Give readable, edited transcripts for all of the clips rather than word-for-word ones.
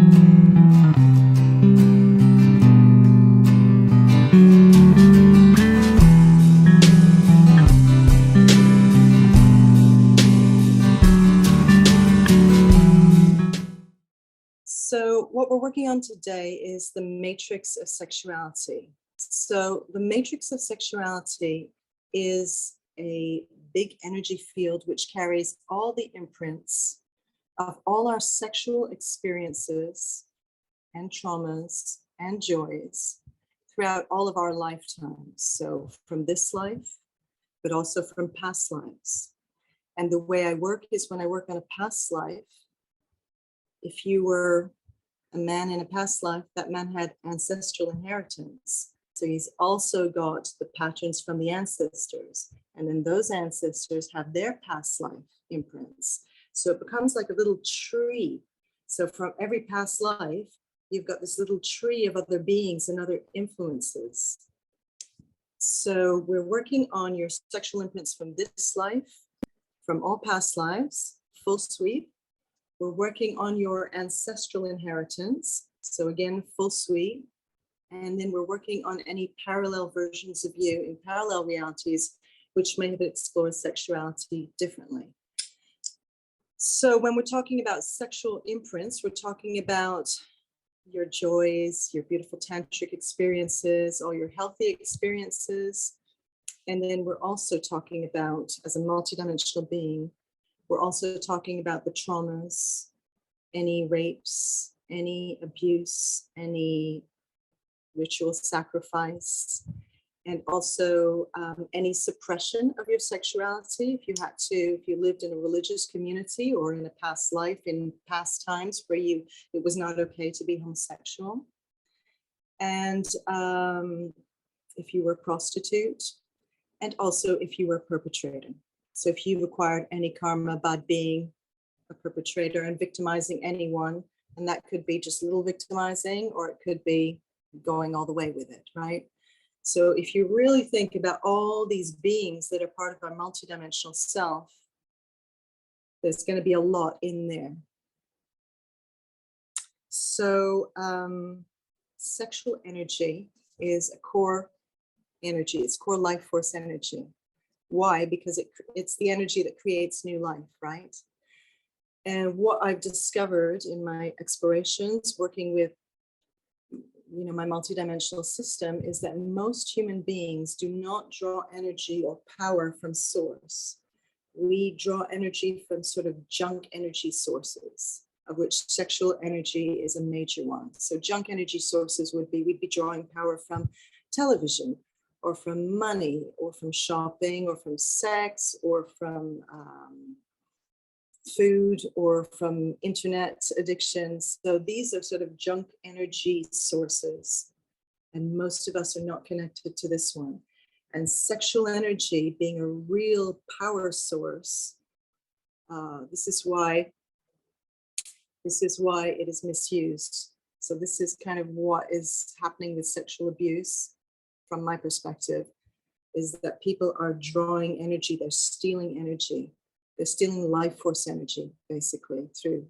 So what we're working on today is the Matrix of Sexuality. So the Matrix of Sexuality is a big energy field which carries all the imprints of all our sexual experiences and traumas and joys throughout all of our lifetimes. So from this life, but also from past lives. And the way I work is when I work on a past life, if you were a man in a past life, that man had ancestral inheritance. So he's also got the patterns from the ancestors. And then those ancestors have their past life imprints. So it becomes like a little tree. So from every past life, you've got this little tree of other beings and other influences. So we're working on your sexual imprints from this life, from all past lives, full sweep. We're working on your ancestral inheritance. So again, full sweep. And then we're working on any parallel versions of you in parallel realities, which may have explored sexuality differently. So when we're talking about sexual imprints, we're talking about your joys, your beautiful tantric experiences, all your healthy experiences. And then we're also talking about, as a multidimensional being, we're also talking about the traumas, any rapes, any abuse, any ritual sacrifice, and also any suppression of your sexuality. If you lived in a religious community or in a past life, in past times where it was not okay to be homosexual. And if you were a prostitute, and also if you were a perpetrator. So if you've acquired any karma by being a perpetrator and victimizing anyone, and that could be just a little victimizing, or it could be going all the way with it, right? So if you really think about all these beings that are part of our multidimensional self, there's going to be a lot in there. So sexual energy is a core energy. It's core life force energy. Why? Because it's the energy that creates new life, right? And what I've discovered in my explorations, working with my multidimensional system, is that most human beings do not draw energy or power from source. We draw energy from sort of junk energy sources, of which sexual energy is a major one. So junk energy sources we'd be drawing power from television, or from money, or from shopping, or from sex, or from food, or from internet addictions. So these are sort of junk energy sources. And most of us are not connected to this one. And sexual energy being a real power source, this is why it is misused. So this is kind of what is happening with sexual abuse. From my perspective, is that people are drawing energy, they're stealing energy. They're stealing life force energy, basically, through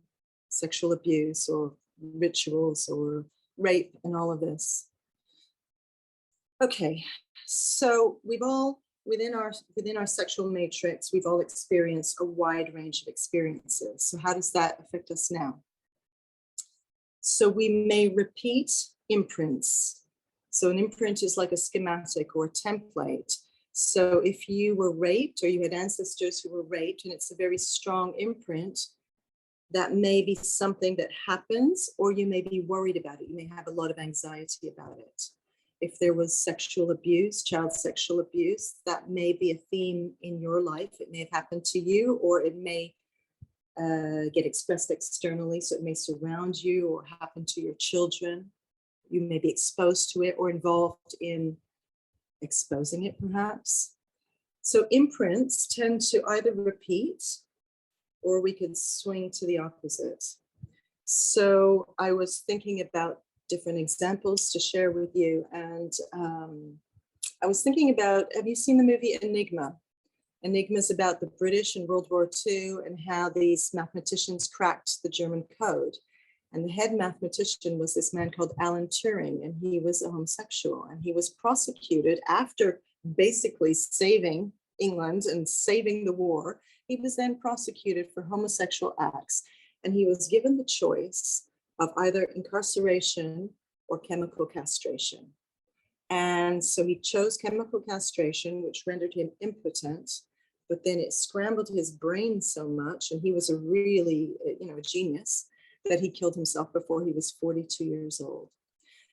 sexual abuse or rituals or rape and all of this. Okay, so we've all, within our sexual matrix, we've all experienced a wide range of experiences. So how does that affect us now? So we may repeat imprints. So an imprint is like a schematic or a template. So if you were raped, or you had ancestors who were raped, and it's a very strong imprint, that may be something that happens, or you may be worried about it. You may have a lot of anxiety about it. If there was sexual abuse, child sexual abuse, that may be a theme in your life. It may have happened to you, or it may get expressed externally. So it may surround you or happen to your children. You may be exposed to it or involved in exposing it, perhaps. So imprints tend to either repeat, or we could swing to the opposite. So I was thinking about different examples to share with you. And I was thinking about, have you seen the movie Enigma? Enigma is about the British in World War II and how these mathematicians cracked the German code. And the head mathematician was this man called Alan Turing, and he was a homosexual, and he was prosecuted after basically saving England and saving the war. He was then prosecuted for homosexual acts, and he was given the choice of either incarceration or chemical castration. And so he chose chemical castration, which rendered him impotent, but then it scrambled his brain so much, and he was a really, a genius, that he killed himself before he was 42 years old.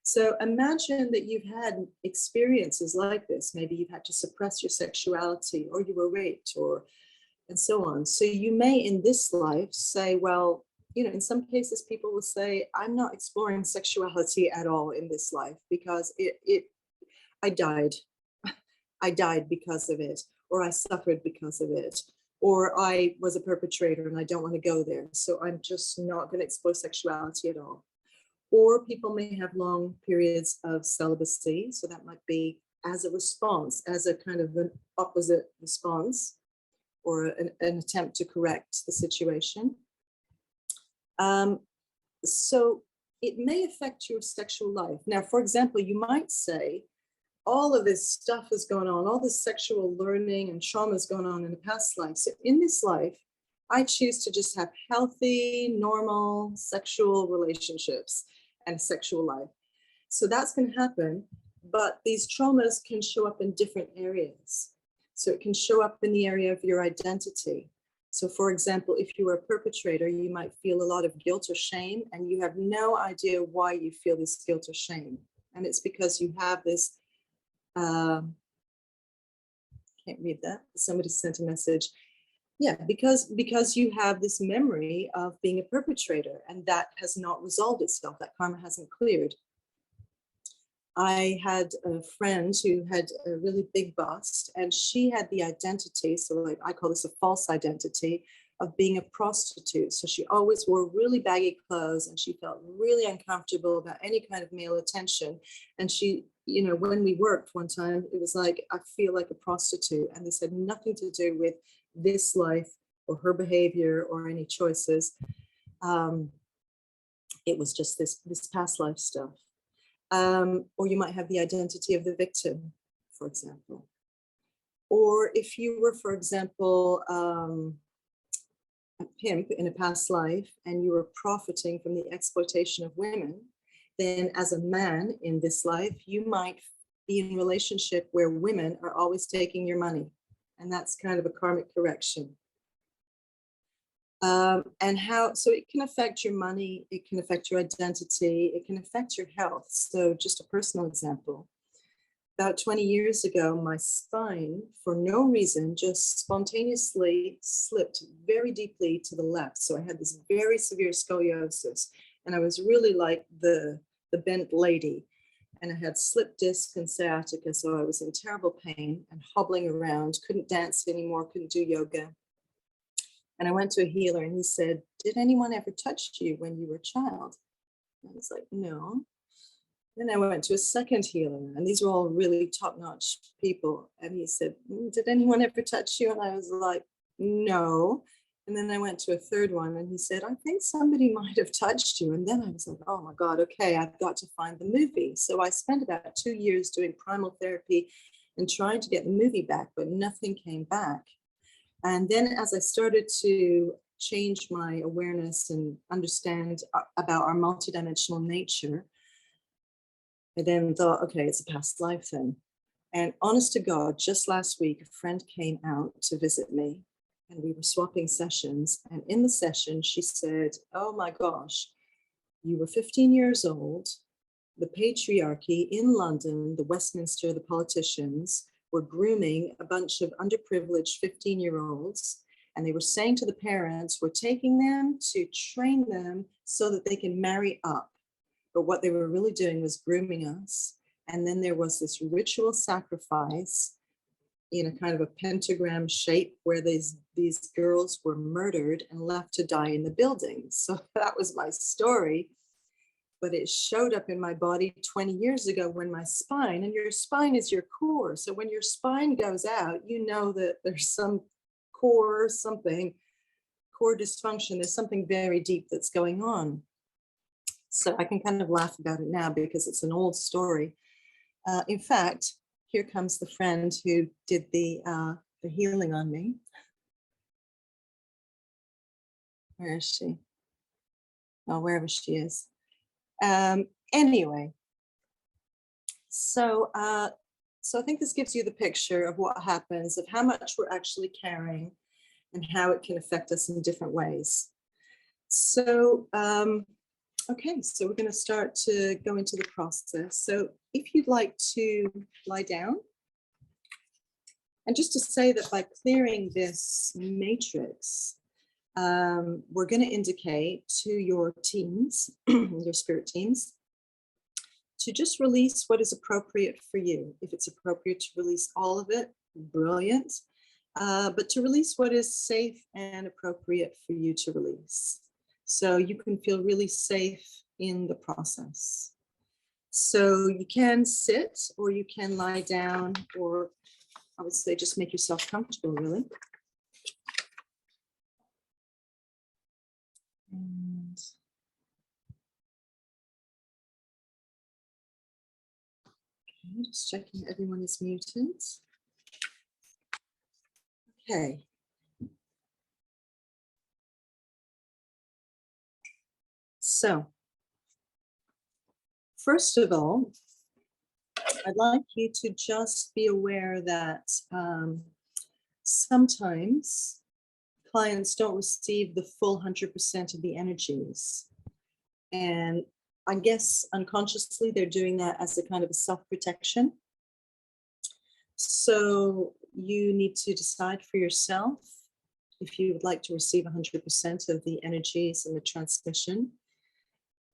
So imagine that you've had experiences like this. Maybe you've had to suppress your sexuality, or you were raped, and so on. So you may in this life say, well, in some cases people will say, I'm not exploring sexuality at all in this life because I died. I died because of it, or I suffered because of it, or I was a perpetrator and I don't want to go there. So I'm just not going to explore sexuality at all. Or people may have long periods of celibacy. So that might be as a response, as a kind of an opposite response, or an attempt to correct the situation. So it may affect your sexual life. Now, for example, you might say, all of this stuff is going on, all this sexual learning and trauma is going on in the past life. So in this life, I choose to just have healthy, normal sexual relationships and sexual life. So that's going to happen, but these traumas can show up in different areas. So it can show up in the area of your identity. So for example, if you were a perpetrator, you might feel a lot of guilt or shame, and you have no idea why you feel this guilt or shame. And it's because you have this, can't read that. Somebody sent a message. Yeah, because you have this memory of being a perpetrator, and that has not resolved itself. That karma hasn't cleared. I had a friend who had a really big bust, and she had the identity, so like I call this a false identity, of being a prostitute. So she always wore really baggy clothes, and she felt really uncomfortable about any kind of male attention. And she, when we worked one time, it was like, I feel like a prostitute. And this had nothing to do with this life or her behavior or any choices. It was just this past life stuff. Or you might have the identity of the victim, for example. Or if you were, for example, a pimp in a past life and you were profiting from the exploitation of women, then as a man in this life, you might be in a relationship where women are always taking your money. And that's kind of a karmic correction. So it can affect your money, it can affect your identity, it can affect your health. So just a personal example. About 20 years ago, my spine, for no reason, just spontaneously slipped very deeply to the left. So I had this very severe scoliosis, and I was really like the bent lady. And I had slip disc and sciatica, so I was in terrible pain and hobbling around, couldn't dance anymore, couldn't do yoga. And I went to a healer, and he said, did anyone ever touch you when you were a child? And I was like, no. Then I went to a second healer, and these were all really top-notch people. And he said, did anyone ever touch you? And I was like, no. And then I went to a third one, and he said, I think somebody might have touched you. And then I was like, oh my God, okay, I've got to find the movie. So I spent about 2 years doing primal therapy and trying to get the movie back, but nothing came back. And then as I started to change my awareness and understand about our multidimensional nature, I then thought, okay, it's a past life thing. And honest to God, just last week, a friend came out to visit me, and we were swapping sessions. And in the session, she said, oh my gosh, you were 15 years old. The patriarchy in London, the Westminster, the politicians, were grooming a bunch of underprivileged 15-year-olds. And they were saying to the parents, we're taking them to train them so that they can marry up. But what they were really doing was grooming us. And then there was this ritual sacrifice in a kind of a pentagram shape where these girls were murdered and left to die in the building. So that was my story. But it showed up in my body 20 years ago when my spine, and your spine is your core. So when your spine goes out, you know that there's some core dysfunction. There's something very deep that's going on. So I can kind of laugh about it now because it's an old story. In fact, here comes the friend who did the healing on me. Where is she? Oh, wherever she is. Anyway, so so I think this gives you the picture of what happens, of how much we're actually carrying and how it can affect us in different ways. So, okay, so we're going to start to go into the process. So if you'd like to lie down, and just to say that by clearing this matrix, we're going to indicate to your teams, your spirit teams, to just release what is appropriate for you. If it's appropriate to release all of it, brilliant. But to release what is safe and appropriate for you to release. So you can feel really safe in the process. So you can sit or you can lie down, or I would say just make yourself comfortable, really. And okay, just checking everyone is muted. Okay. So, first of all, I'd like you to just be aware that sometimes clients don't receive the full 100% of the energies. And I guess unconsciously they're doing that as a kind of a self-protection. So you need to decide for yourself if you would like to receive 100% of the energies and the transmission.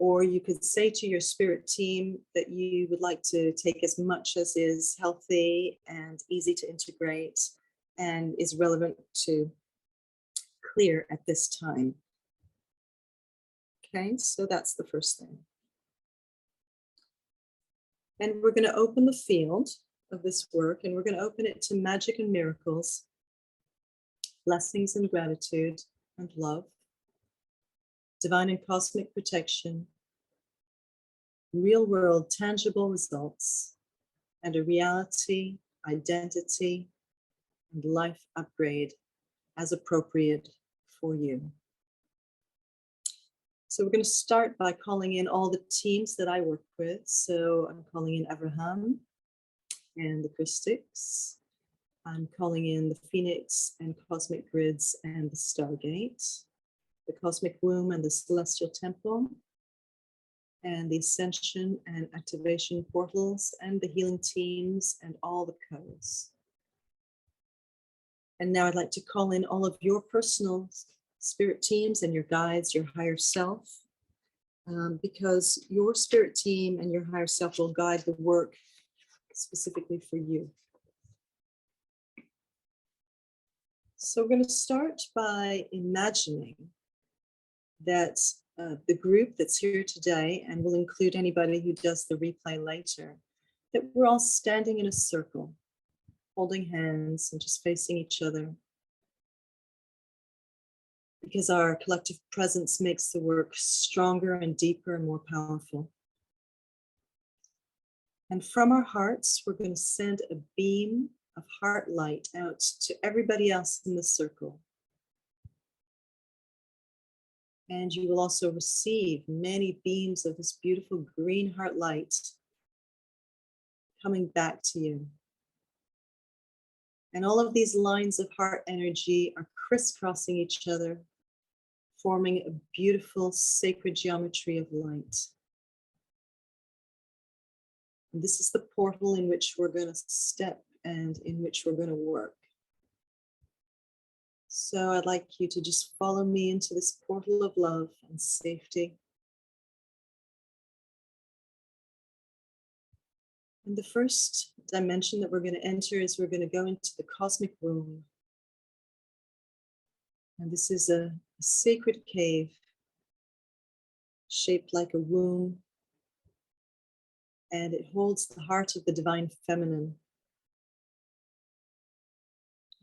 Or you could say to your spirit team that you would like to take as much as is healthy and easy to integrate and is relevant to clear at this time. Okay, so that's the first thing. And we're going to open the field of this work, and we're going to open it to magic and miracles, blessings and gratitude and love, divine and cosmic protection, real world tangible results, and a reality, identity, and life upgrade as appropriate for you. So we're going to start by calling in all the teams that I work with. So I'm calling in Abraham and the Christics. I'm calling in the Phoenix and Cosmic Grids and the Stargate, the Cosmic Womb and the Celestial Temple, and the Ascension and Activation Portals, and the healing teams and all the codes. And now I'd like to call in all of your personal spirit teams and your guides, your higher self, because your spirit team and your higher self will guide the work specifically for you. So we're going to start by imagining that the group that's here today, and will include anybody who does the replay later, that we're all standing in a circle, holding hands and just facing each other, because our collective presence makes the work stronger and deeper and more powerful. And from our hearts, we're going to send a beam of heart light out to everybody else in the circle. And you will also receive many beams of this beautiful green heart light coming back to you. And all of these lines of heart energy are crisscrossing each other, forming a beautiful sacred geometry of light. And this is the portal in which we're going to step and in which we're going to work. So I'd like you to just follow me into this portal of love and safety. And the first dimension that we're going to enter is we're going to go into the cosmic womb. And this is a sacred cave shaped like a womb. And it holds the heart of the divine feminine.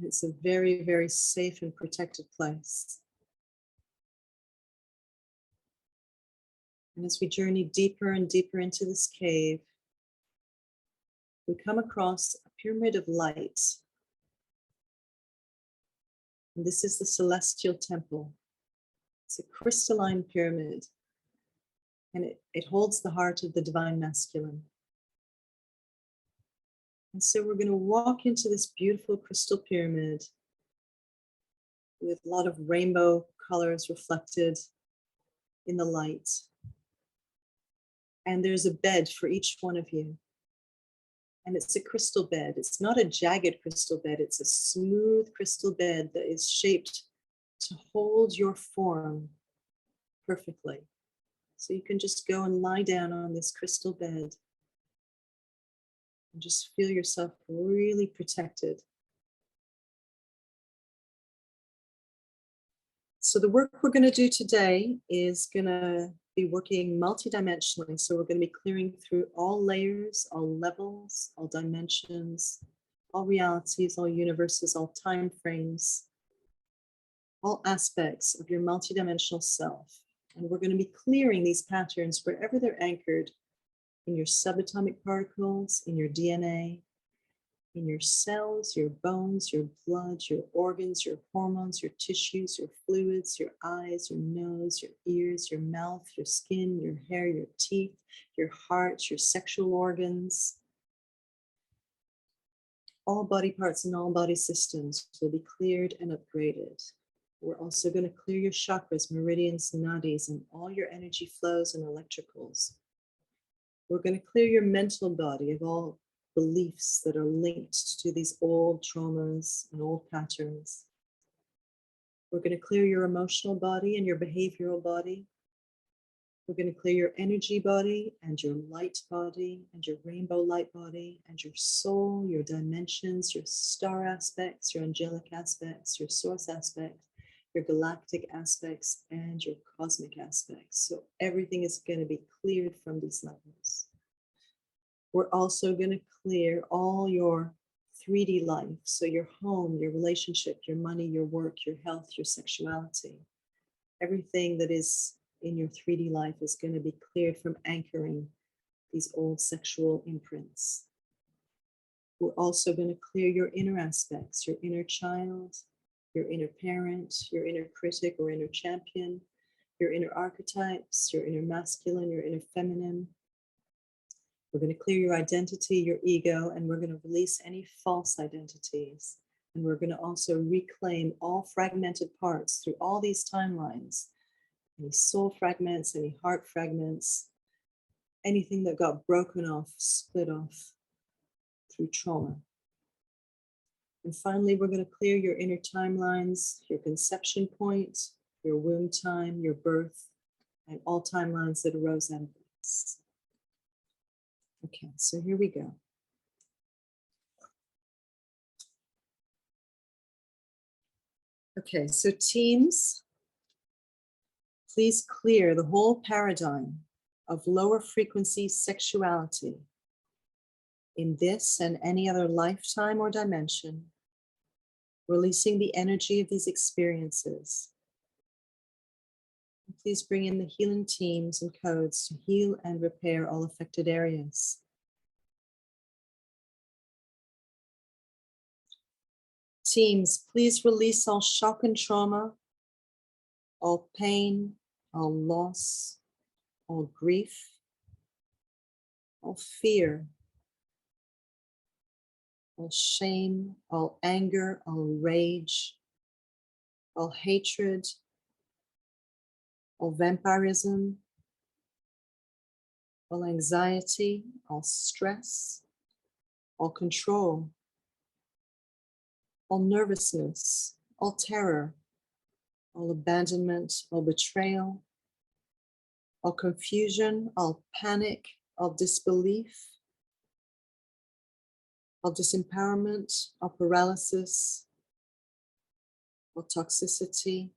It's a very, very safe and protected place. And as we journey deeper and deeper into this cave, we come across a pyramid of light. And this is the celestial temple. It's a crystalline pyramid, and it holds the heart of the divine masculine. And so we're going to walk into this beautiful crystal pyramid with a lot of rainbow colors reflected in the light. And there's a bed for each one of you. And it's a crystal bed. It's not a jagged crystal bed. It's a smooth crystal bed that is shaped to hold your form perfectly. So you can just go and lie down on this crystal bed and just feel yourself really protected. So the work we're going to do today is going to be working multidimensionally. So we're going to be clearing through all layers, all levels, all dimensions, all realities, all universes, all time frames, all aspects of your multidimensional self. And we're going to be clearing these patterns wherever they're anchored in your subatomic particles, in your DNA, in your cells, your bones, your blood, your organs, your hormones, your tissues, your fluids, your eyes, your nose, your ears, your mouth, your skin, your hair, your teeth, your heart, your sexual organs. All body parts and all body systems will be cleared and upgraded. We're also going to clear your chakras, meridians, nadis, and all your energy flows and electricals. We're going to clear your mental body of all beliefs that are linked to these old traumas and old patterns. We're going to clear your emotional body and your behavioral body. We're going to clear your energy body and your light body and your rainbow light body and your soul, your dimensions, your star aspects, your angelic aspects, your source aspect, your galactic aspects, and your cosmic aspects. So everything is going to be cleared from these levels. We're also going to clear all your 3D life. So your home, your relationship, your money, your work, your health, your sexuality. Everything that is in your 3D life is going to be cleared from anchoring these old sexual imprints. We're also going to clear your inner aspects, your inner child, your inner parent, your inner critic or inner champion, your inner archetypes, your inner masculine, your inner feminine. We're going to clear your identity, your ego, and we're going to release any false identities. And we're going to also reclaim all fragmented parts through all these timelines, any soul fragments, any heart fragments, anything that got broken off, split off through trauma. And finally, we're going to clear your inner timelines, your conception point, your womb time, your birth, and all timelines that arose out of this. Okay, so here we go. Okay, so teams, please clear the whole paradigm of lower frequency sexuality in this and any other lifetime or dimension, releasing the energy of these experiences. Please bring in the healing teams and codes to heal and repair all affected areas. Teams, please release all shock and trauma, all pain, all loss, all grief, all fear, all shame, all anger, all rage, all hatred, all vampirism, all anxiety, all stress, all control, all nervousness, all terror, all abandonment, all betrayal, all confusion, all panic, all disbelief, all disempowerment, all paralysis, all toxicity,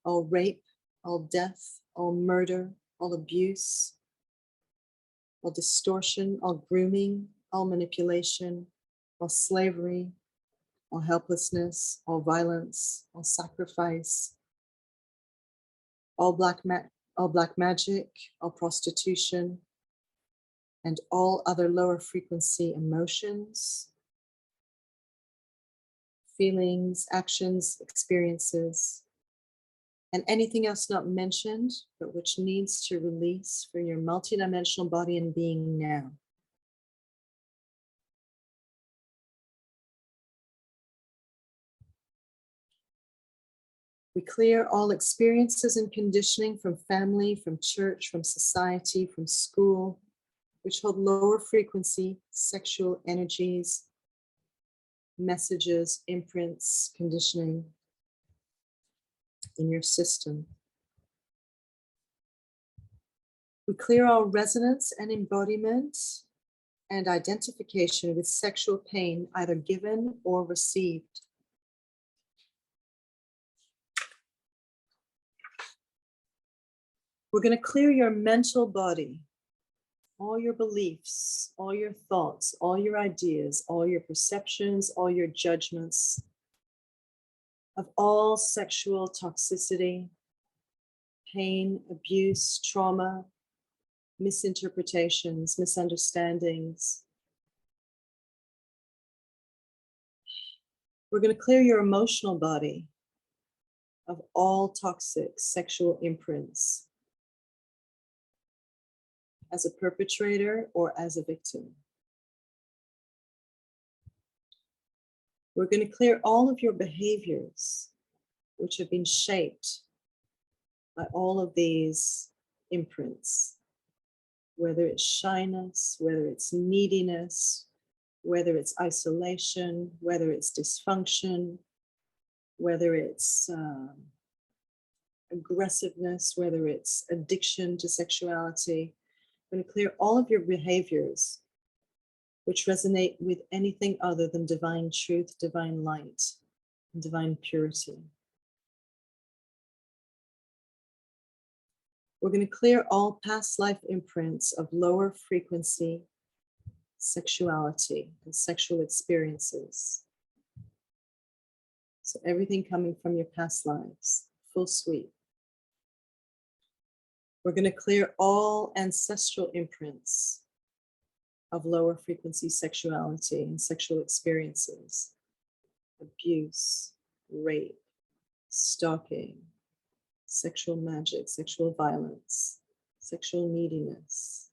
all rape, all death, all murder, all abuse, all distortion, all grooming, all manipulation, all slavery, all helplessness, all violence, all sacrifice, all black all black magic, all prostitution, and all other lower frequency emotions, feelings, actions, experiences, and anything else not mentioned, but which needs to release for your multidimensional body and being now. We clear all experiences and conditioning from family, from church, from society, from school, which hold lower frequency sexual energies, messages, imprints, conditioning in your system. We clear all resonance and embodiment and identification with sexual pain, either given or received. We're going to clear your mental body, all your beliefs, all your thoughts, all your ideas, all your perceptions, all your judgments of all sexual toxicity, pain, abuse, trauma, misinterpretations, misunderstandings. We're going to clear your emotional body of all toxic sexual imprints as a perpetrator or as a victim. We're going to clear all of your behaviors which have been shaped by all of these imprints, whether it's shyness, whether it's neediness, whether it's isolation, whether it's dysfunction, whether it's aggressiveness, whether it's addiction to sexuality. We're going to clear all of your behaviors which resonate with anything other than divine truth, divine light, and divine purity. We're going to clear all past life imprints of lower frequency sexuality and sexual experiences. So everything coming from your past lives, full sweep. We're going to clear all ancestral imprints of lower frequency sexuality and sexual experiences, abuse, rape, stalking, sexual magic, sexual violence, sexual neediness,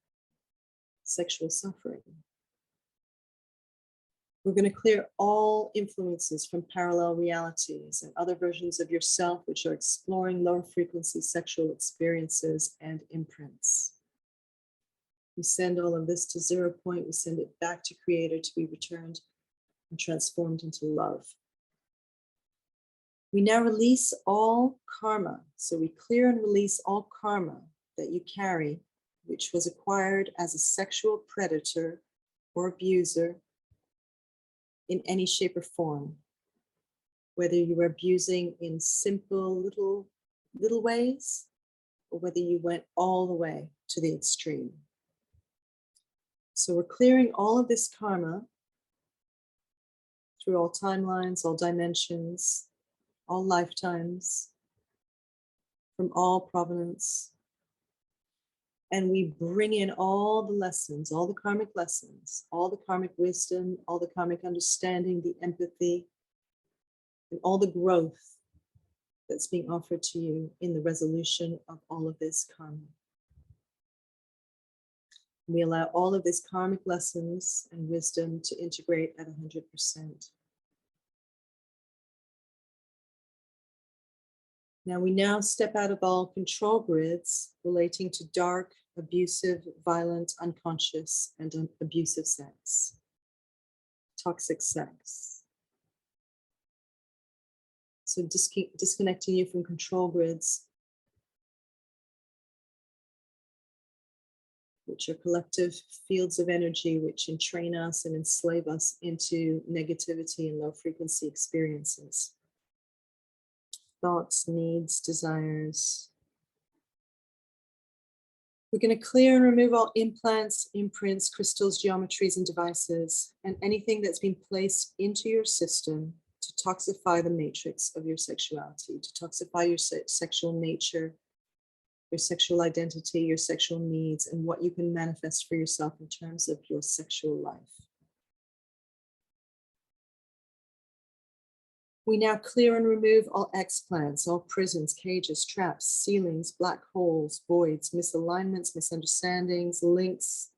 sexual suffering. We're going to clear all influences from parallel realities and other versions of yourself which are exploring lower frequency sexual experiences and imprints. We send all of this to 0 point. We send it back to Creator to be returned and transformed into love. We now release all karma. So we clear and release all karma that you carry, which was acquired as a sexual predator or abuser in any shape or form. Whether you were abusing in simple little ways, or whether you went all the way to the extreme. So we're clearing all of this karma through all timelines, all dimensions, all lifetimes, from all provenance. And we bring in all the lessons, all the karmic lessons, all the karmic wisdom, all the karmic understanding, the empathy, and all the growth that's being offered to you in the resolution of all of this karma. We allow all of these karmic lessons and wisdom to integrate at 100%. Now we step out of all control grids relating to dark, abusive, violent, unconscious, and abusive sex, toxic sex. So disconnecting you from control grids, which are collective fields of energy which entrain us and enslave us into negativity and low frequency experiences. Thoughts, needs, desires. We're going to clear and remove all implants, imprints, crystals, geometries, and devices, and anything that's been placed into your system to toxify the matrix of your sexuality, to toxify your sexual nature, your sexual identity, your sexual needs, and what you can manifest for yourself in terms of your sexual life. We now clear and remove all explants, all prisons, cages, traps, ceilings, black holes, voids, misalignments, misunderstandings, links,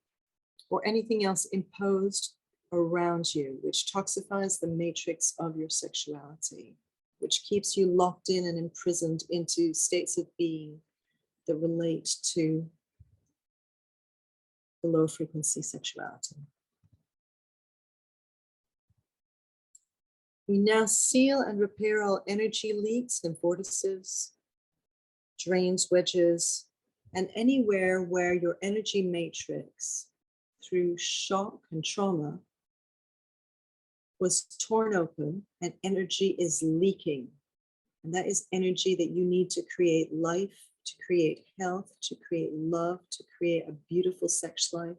or anything else imposed around you, which toxifies the matrix of your sexuality, which keeps you locked in and imprisoned into states of being that relate to the low frequency sexuality. We now seal and repair all energy leaks and vortices, drains, wedges, and anywhere where your energy matrix, through shock and trauma, was torn open and energy is leaking. And that is energy that you need to create life, to create health, to create love, to create a beautiful sex life.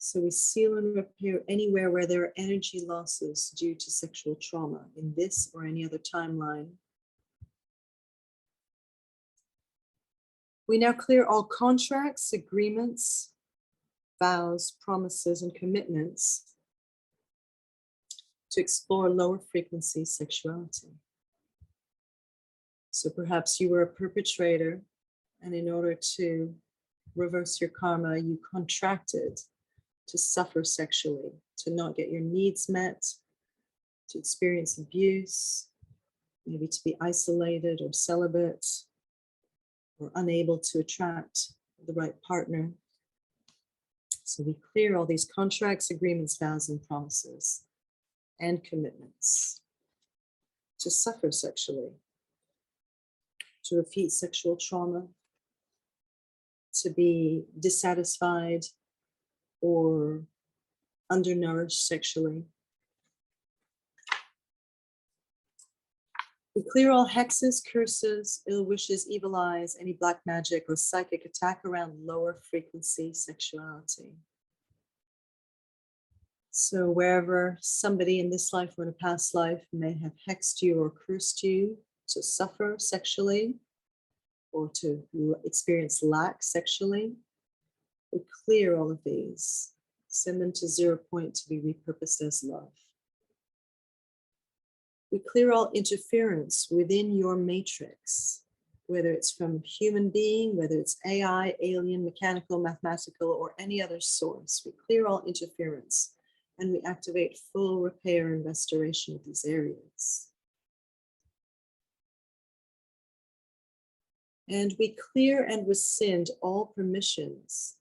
So we seal and repair anywhere where there are energy losses due to sexual trauma in this or any other timeline. We now clear all contracts, agreements, vows, promises, and commitments to explore lower frequency sexuality. So perhaps you were a perpetrator, and in order to reverse your karma, you contracted to suffer sexually, to not get your needs met, to experience abuse, maybe to be isolated or celibate, or unable to attract the right partner. So we clear all these contracts, agreements, vows, and promises, and commitments to suffer sexually, to repeat sexual trauma, to be dissatisfied or undernourished sexually. We clear all hexes, curses, ill wishes, evil eyes, any black magic or psychic attack around lower frequency sexuality. So wherever somebody in this life or in a past life may have hexed you or cursed you to suffer sexually or to experience lack sexually, we clear all of these, send them to 0 point to be repurposed as love. We clear all interference within your matrix, whether it's from a human being, whether it's AI, alien, mechanical, mathematical, or any other source. We clear all interference and we activate full repair and restoration of these areas. And we clear and rescind all permissions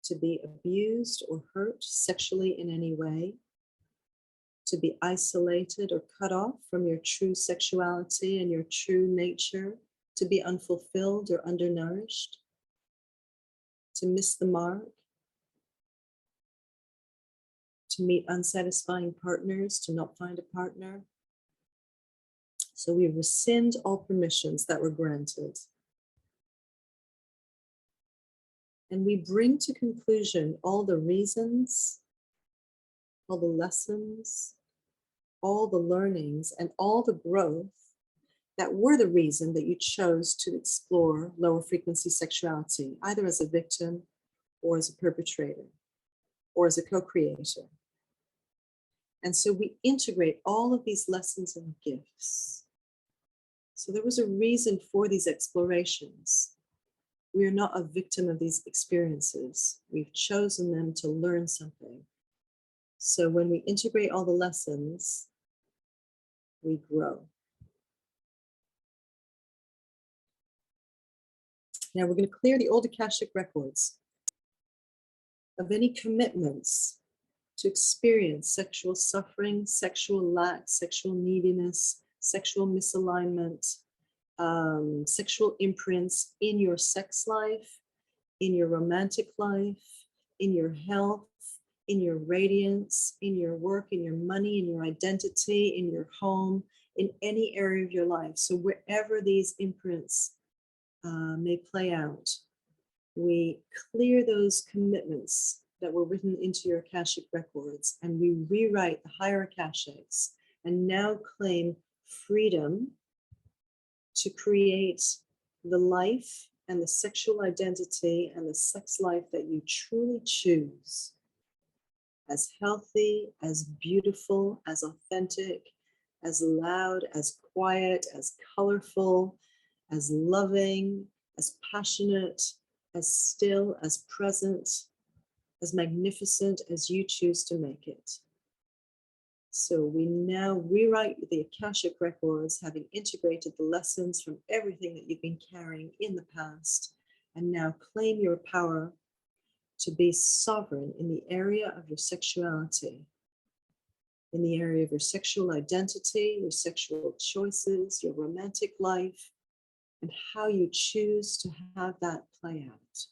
to be abused or hurt sexually in any way, to be isolated or cut off from your true sexuality and your true nature, to be unfulfilled or undernourished, to miss the mark, to meet unsatisfying partners, to not find a partner. So we rescind all permissions that were granted. And we bring to conclusion all the reasons, all the lessons, all the learnings, and all the growth that were the reason that you chose to explore lower frequency sexuality, either as a victim or as a perpetrator or as a co-creator. And so we integrate all of these lessons and gifts. So there was a reason for these explorations. We are not a victim of these experiences. We've chosen them to learn something. So when we integrate all the lessons, we grow. Now we're going to clear the old Akashic records of any commitments to experience sexual suffering, sexual lack, sexual neediness, sexual misalignment, sexual imprints in your sex life, in your romantic life, in your health, in your radiance, in your work, in your money, in your identity, in your home, in any area of your life. So wherever these imprints may play out, we clear those commitments that were written into your Akashic records, and we rewrite the higher Akashics and now claim freedom to create the life and the sexual identity and the sex life that you truly choose, as healthy, as beautiful, as authentic, as loud, as quiet, as colorful, as loving, as passionate, as still, as present, as magnificent as you choose to make it. So we now rewrite the Akashic records, having integrated the lessons from everything that you've been carrying in the past, and now claim your power to be sovereign in the area of your sexuality, in the area of your sexual identity, your sexual choices, your romantic life, and how you choose to have that play out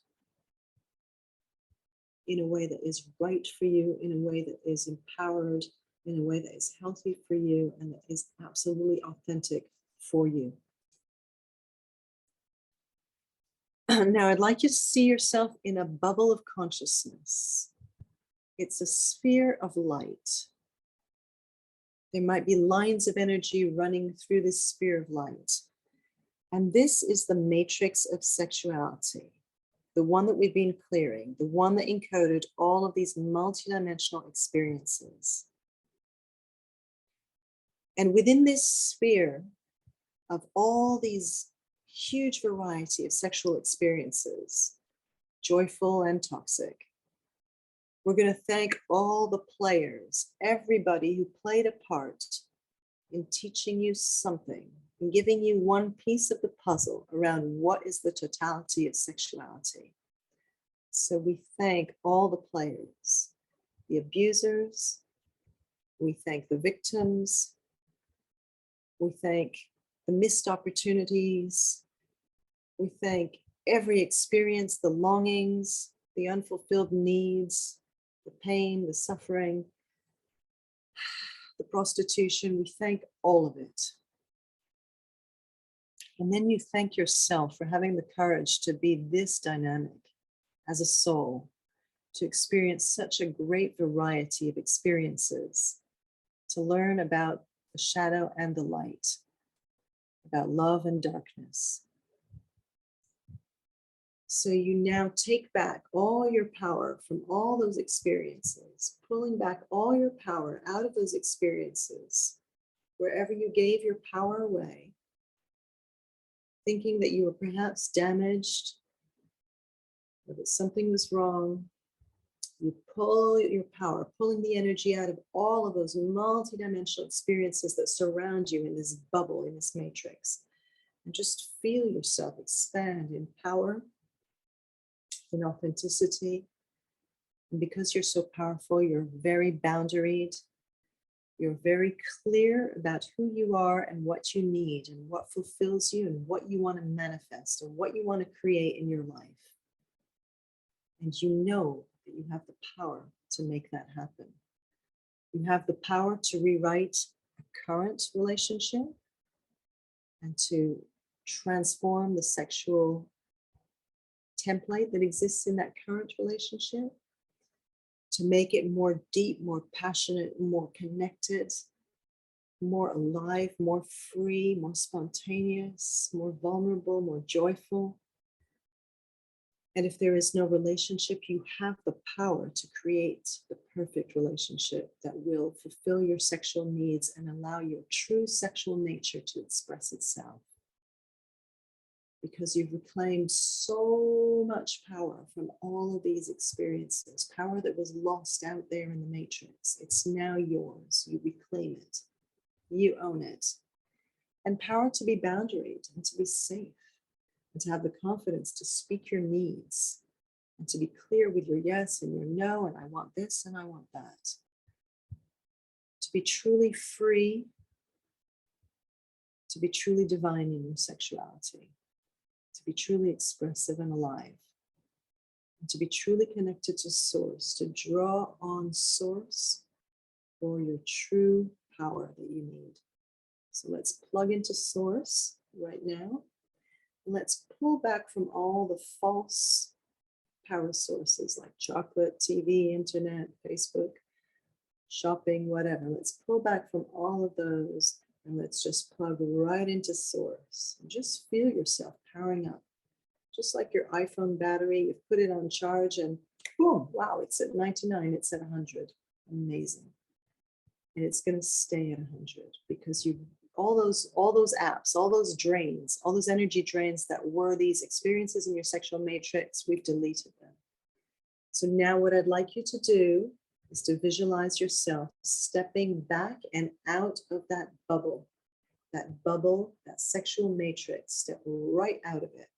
in a way that is right for you, in a way that is empowered, in a way that is healthy for you, and that is absolutely authentic for you. Now, I'd like you to see yourself in a bubble of consciousness. It's a sphere of light. There might be lines of energy running through this sphere of light. And this is the matrix of sexuality, the one that we've been clearing, the one that encoded all of these multidimensional experiences. And within this sphere of all these huge variety of sexual experiences, joyful and toxic, we're going to thank all the players, everybody who played a part in teaching you something, in giving you one piece of the puzzle around what is the totality of sexuality. So we thank all the players, the abusers, we thank the victims, we thank the missed opportunities, we thank every experience, the longings, the unfulfilled needs, the pain, the suffering, the prostitution. We thank all of it. And then you thank yourself for having the courage to be this dynamic as a soul, to experience such a great variety of experiences, to learn about the shadow and the light, about love and darkness. So you now take back all your power from all those experiences, pulling back all your power out of those experiences, wherever you gave your power away, thinking that you were perhaps damaged, or that something was wrong. You pull your power, pulling the energy out of all of those multidimensional experiences that surround you in this bubble, in this matrix. And just feel yourself expand in power, in authenticity. And because you're so powerful, you're very boundaried. You're very clear about who you are and what you need and what fulfills you and what you want to manifest and what you want to create in your life. And you know that you have the power to make that happen. You have the power to rewrite a current relationship and to transform the sexual template that exists in that current relationship, to make it more deep, more passionate, more connected, more alive, more free, more spontaneous, more vulnerable, more joyful. And if there is no relationship, you have the power to create the perfect relationship that will fulfill your sexual needs and allow your true sexual nature to express itself. Because you've reclaimed so much power from all of these experiences, power that was lost out there in the matrix. It's now yours. You reclaim it. You own it. And power to be boundaried and to be safe and to have the confidence to speak your needs and to be clear with your yes and your no, and I want this and I want that. To be truly free, to be truly divine in your sexuality. To be truly expressive and alive, and to be truly connected to Source, to draw on Source for your true power that you need. So let's plug into Source right now. Let's pull back from all the false power sources like chocolate, TV, internet, Facebook, shopping, whatever. Let's pull back from all of those And let's just plug right into source. And just feel yourself powering up. Just like your iPhone battery, you've put it on charge and boom, wow, it's at 99, it's at 100. Amazing. And it's going to stay at 100 because you all those apps, all those drains, all those energy drains that were these experiences in your sexual matrix, we've deleted them. So now what I'd like you to do is to visualize yourself stepping back and out of that bubble, that sexual matrix. Step right out of it.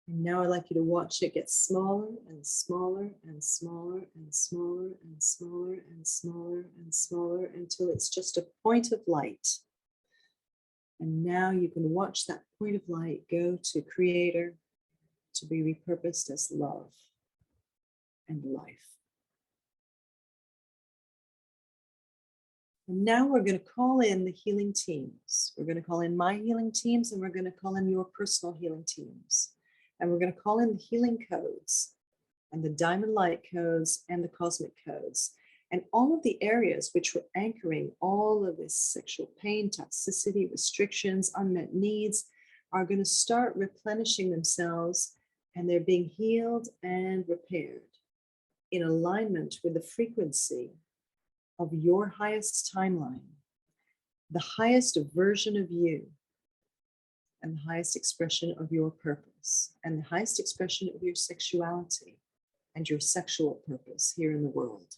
And now I'd like you to watch it get smaller and smaller and smaller and smaller and smaller and smaller and smaller until it's just a point of light. And now you can watch that point of light go to Creator, to be repurposed as love and life. And now we're going to call in the healing teams. We're going to call in my healing teams, and we're going to call in your personal healing teams. And we're going to call in the healing codes and the diamond light codes and the cosmic codes. And all of the areas which were anchoring all of this sexual pain, toxicity, restrictions, unmet needs are going to start replenishing themselves, and they're being healed and repaired in alignment with the frequency of your highest timeline, the highest version of you, and the highest expression of your purpose, and the highest expression of your sexuality and your sexual purpose here in the world.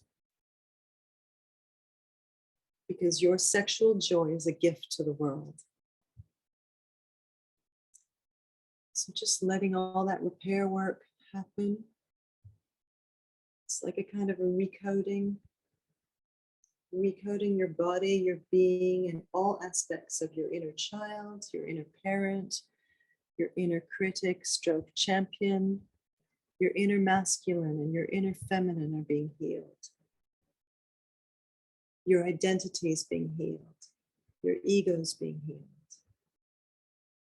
Because your sexual joy is a gift to the world. So just letting all that repair work happen. It's like a kind of a recoding your body, your being, and all aspects of your inner child, your inner parent, your inner critic, stroke champion, your inner masculine and your inner feminine are being healed. Your identity is being healed. Your ego is being healed.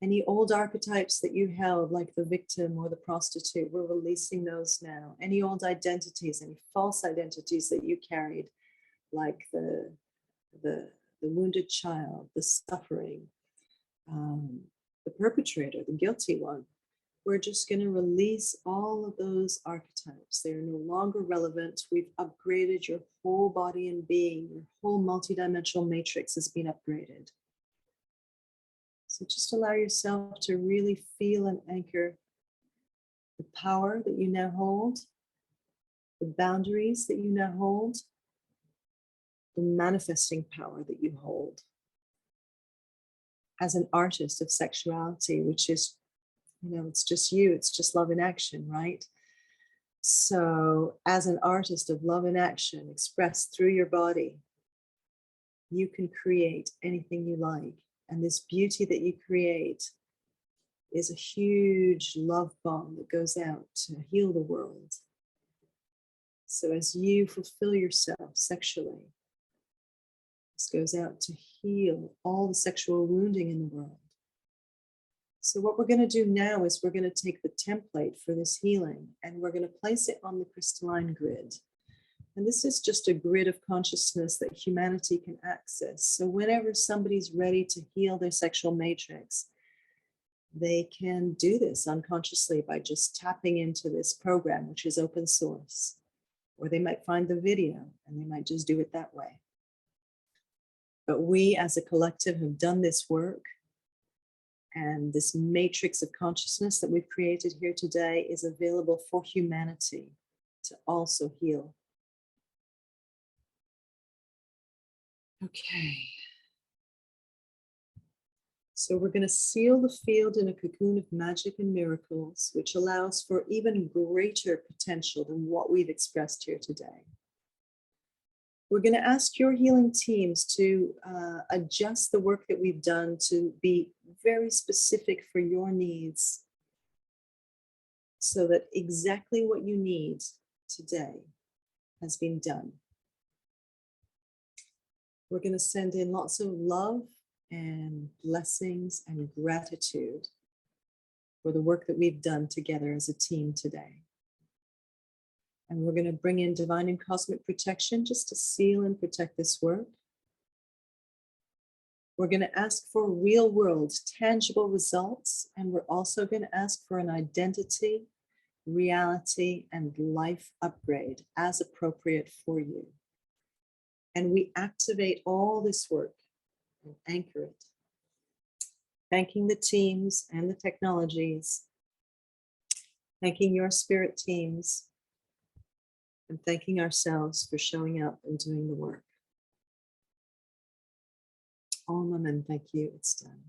Any old archetypes that you held, like the victim or the prostitute, we're releasing those now. Any old identities, any false identities that you carried, like the wounded child, the suffering, the perpetrator, the guilty one. We're just going to release all of those archetypes. They're no longer relevant. We've upgraded your whole body and being. Your whole multidimensional matrix has been upgraded. So just allow yourself to really feel and anchor the power that you now hold, the boundaries that you now hold, the manifesting power that you hold as an artist of sexuality, which is, it's just you, it's just love in action, right? So as an artist of love in action expressed through your body, you can create anything you like. And this beauty that you create is a huge love bomb that goes out to heal the world. So as you fulfill yourself sexually, this goes out to heal all the sexual wounding in the world. So what we're going to do now is we're going to take the template for this healing and we're going to place it on the crystalline grid. And this is just a grid of consciousness that humanity can access. So whenever somebody's ready to heal their sexual matrix, they can do this unconsciously by just tapping into this program, which is open source. Or they might find the video and they might just do it that way. But we as a collective have done this work, and this matrix of consciousness that we've created here today is available for humanity to also heal. Okay. So we're going to seal the field in a cocoon of magic and miracles, which allows for even greater potential than what we've expressed here today. We're going to ask your healing teams to adjust the work that we've done to be very specific for your needs, so that exactly what you need today has been done. We're going to send in lots of love and blessings and gratitude for the work that we've done together as a team today. And we're going to bring in divine and cosmic protection just to seal and protect this work. We're going to ask for real world, tangible results. And we're also going to ask for an identity, reality, and life upgrade as appropriate for you. And we activate all this work and anchor it. Thanking the teams and the technologies, thanking your spirit teams, and thanking ourselves for showing up and doing the work. Om and thank you, it's done.